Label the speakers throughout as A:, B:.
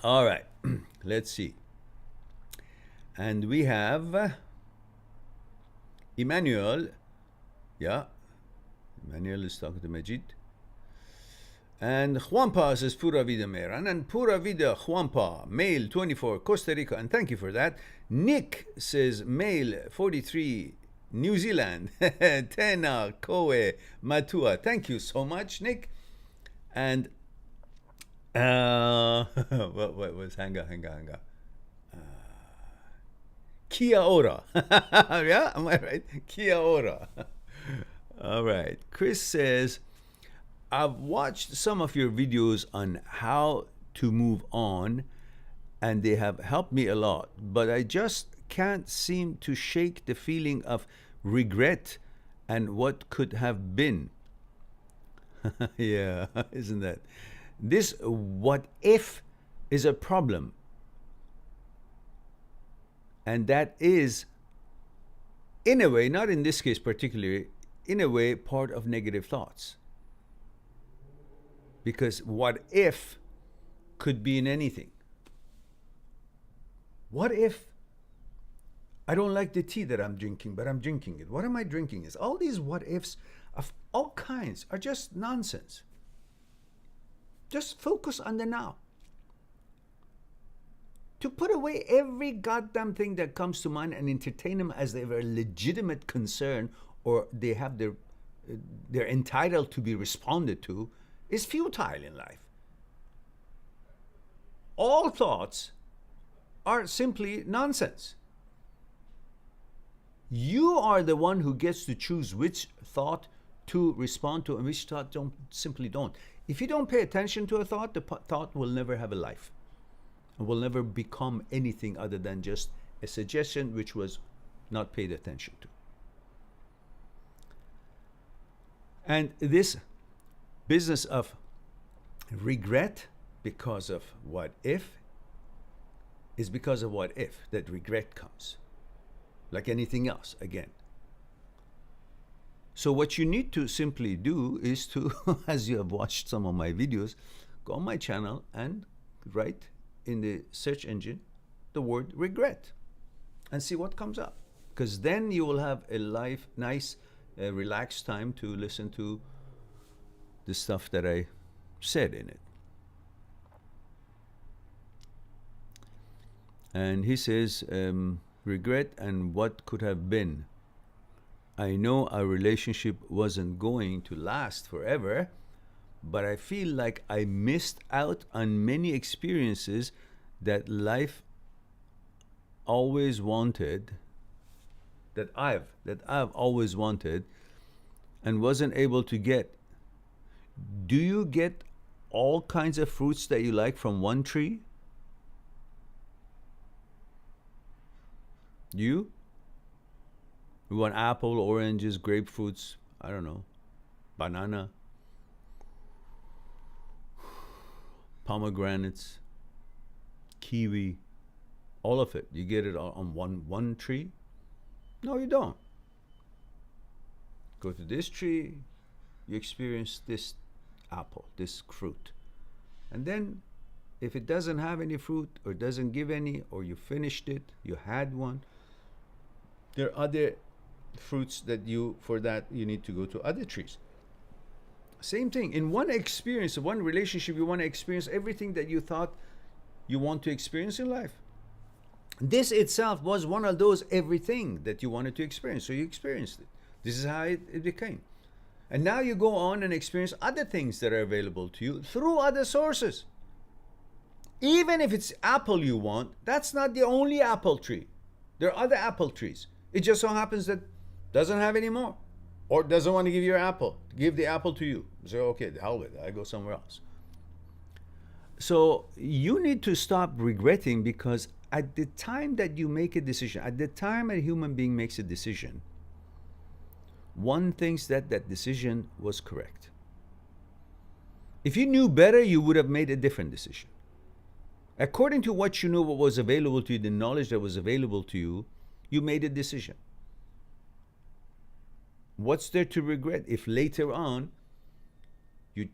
A: All right, let's see. And we have Emmanuel. Yeah, Emmanuel is talking to Majid. And Juanpa says Pura Vida Mehran. And Pura Vida Juanpa, male 24, Costa Rica. And thank you for that. Nick says male 43, New Zealand. Tena Koe Matua. Thank you so much, Nick. And what was hanga? Kia ora. Yeah, am I right? Kia ora. All right. Chris says, I've watched some of your videos on how to move on, and they have helped me a lot, but I just can't seem to shake the feeling of regret and what could have been. Yeah, isn't that? This what if is a problem. And that is, in a way, not in this case particularly, in a way, part of negative thoughts. Because what if could be in anything. What if I don't like the tea that I'm drinking, but I'm drinking it? What am I drinking? Is all these what ifs of all kinds are just nonsense. Just focus on the now. To put away every goddamn thing that comes to mind and entertain them as they have a legitimate concern or they have they're entitled to be responded to is futile in life. All thoughts are simply nonsense. You are the one who gets to choose which thought to respond to and which thought simply don't. If you don't pay attention to a thought, the thought will never have a life. And will never become anything other than just a suggestion which was not paid attention to. And this business of regret because of what if is because of what if that regret comes. Like anything else, again. So what you need to simply do is to, as you have watched some of my videos, go on my channel and write in the search engine the word regret and see what comes up, because then you will have a nice relaxed time to listen to the stuff that I said in it. And he says regret and what could have been. I know our relationship wasn't going to last forever, but I feel like I missed out on many experiences that life always wanted, that I've always wanted and wasn't able to get. Do you get all kinds of fruits that you like from one tree? You want apple, oranges, grapefruits, I don't know, banana, pomegranates, kiwi, all of it. You get it all on one tree? No, you don't. Go to this tree, you experience this apple, this fruit. And then if it doesn't have any fruit or doesn't give any, or you finished it, you had one, there are other fruits that you need to go to other trees. Same thing. In one experience, one relationship, you want to experience everything that you thought you want to experience in life. This itself was one of those everything that you wanted to experience, so you experienced it. This is how it became. And now you go on and experience other things that are available to you through other sources. Even if it's apple you want, that's not the only apple tree. There are other apple trees. It just so happens that doesn't have any more, or doesn't want to give you your apple, give the apple to you. So, okay, the hell with it, I go somewhere else. So you need to stop regretting, because at the time that you make a decision, at the time a human being makes a decision, one thinks that that decision was correct. If you knew better, you would have made a different decision. According to what you knew, what was available to you, the knowledge that was available to you, you made a decision. What's there to regret if later on you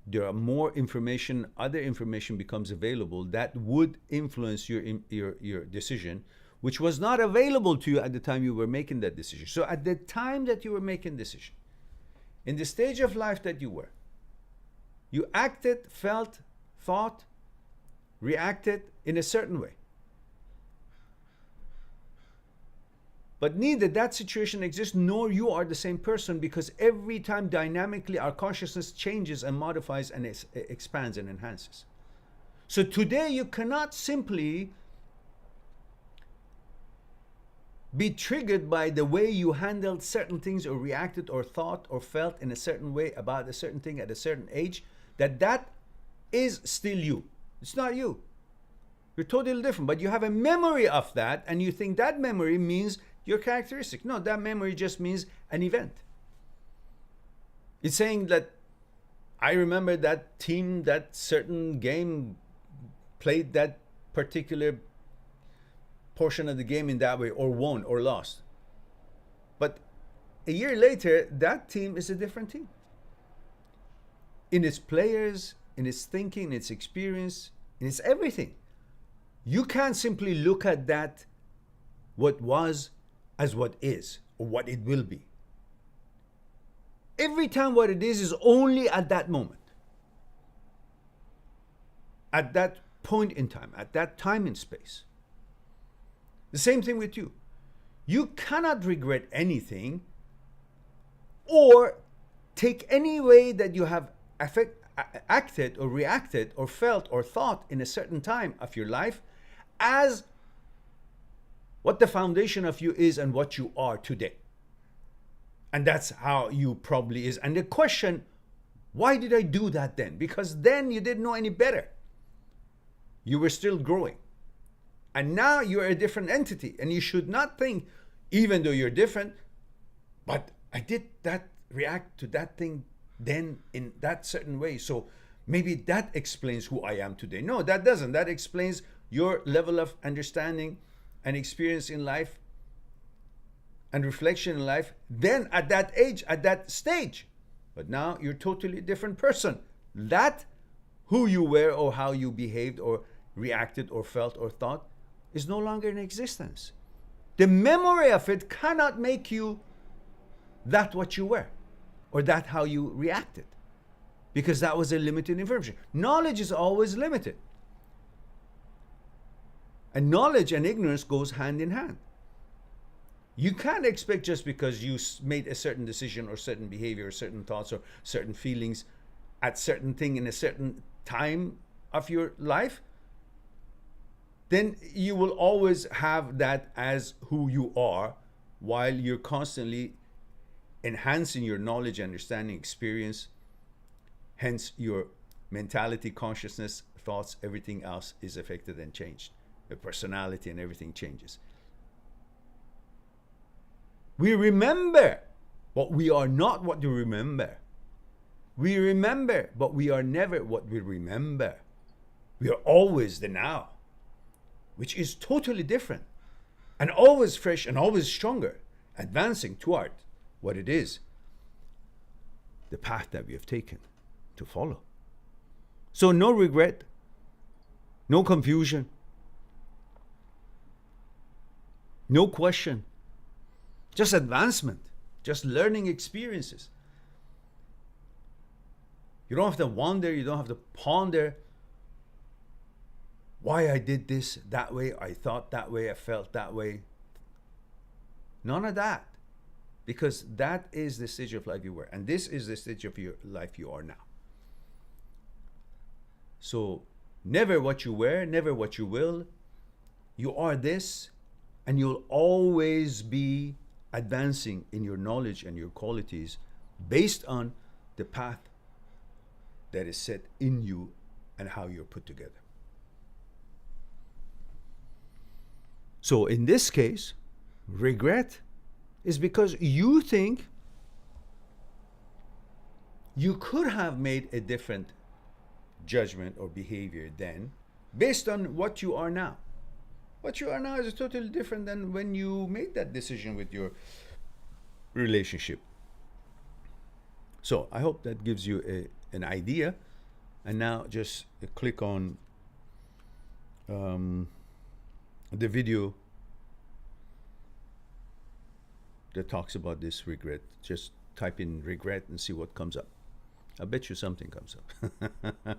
A: there are more information, other information becomes available that would influence your decision, which was not available to you at the time you were making that decision. So at the time that you were making decision, in the stage of life that you were, you acted, felt, thought, reacted in a certain way. But neither that situation exists nor you are the same person, because every time dynamically our consciousness changes and modifies and expands and enhances. So today you cannot simply be triggered by the way you handled certain things or reacted or thought or felt in a certain way about a certain thing at a certain age, that is still you. It's not you. You're totally different, but you have a memory of that and you think that memory means your characteristic. No, that memory just means an event. It's saying that I remember that team, that certain game played that particular portion of the game in that way, or won or lost. But a year later, that team is a different team. In its players, in its thinking, in its experience, in its everything. You can't simply look at that, what was, as what is, or what it will be. Every time what it is only at that moment. At that point in time, at that time in space. The same thing with you. You cannot regret anything or take any way that you have acted or reacted or felt or thought in a certain time of your life as what the foundation of you is and what you are today. And that's how you probably is. And the question, why did I do that then? Because then you didn't know any better. You were still growing. And now you're a different entity. And you should not think, even though you're different, but I did that, react to that thing then in that certain way. So maybe that explains who I am today. No, that doesn't. That explains your level of understanding and experience in life and reflection in life then at that age, at that stage. But now you're a totally different person. That who you were or how you behaved or reacted or felt or thought is no longer in existence. The memory of it cannot make you that what you were or that how you reacted, because that was a limited information. Knowledge is always limited. And knowledge and ignorance goes hand in hand. You can't expect just because you made a certain decision or certain behavior or certain thoughts or certain feelings at certain thing in a certain time of your life, then you will always have that as who you are, while you're constantly enhancing your knowledge, understanding, experience. Hence your mentality, consciousness, thoughts, everything else is affected and changed. The personality and everything changes. We remember, but we are not what we remember. We remember, but we are never what we remember. We are always the now, which is totally different and always fresh and always stronger, advancing toward what it is, the path that we have taken to follow. So no regret, no confusion, no question, just advancement, just learning experiences. You don't have to wonder, you don't have to ponder why I did this that way, I thought that way, I felt that way. None of that. Because that is the stage of life you were. And this is the stage of your life you are now. So never what you were, never what you will. You are this, and you'll always be advancing in your knowledge and your qualities based on the path that is set in you and how you're put together. So in this case, regret is because you think you could have made a different judgment or behavior then based on what you are now. What you are now is totally different than when you made that decision with your relationship. So I hope that gives you an idea And now just click on the video that talks about this regret. Just type in regret and see what comes up. I bet you something comes up.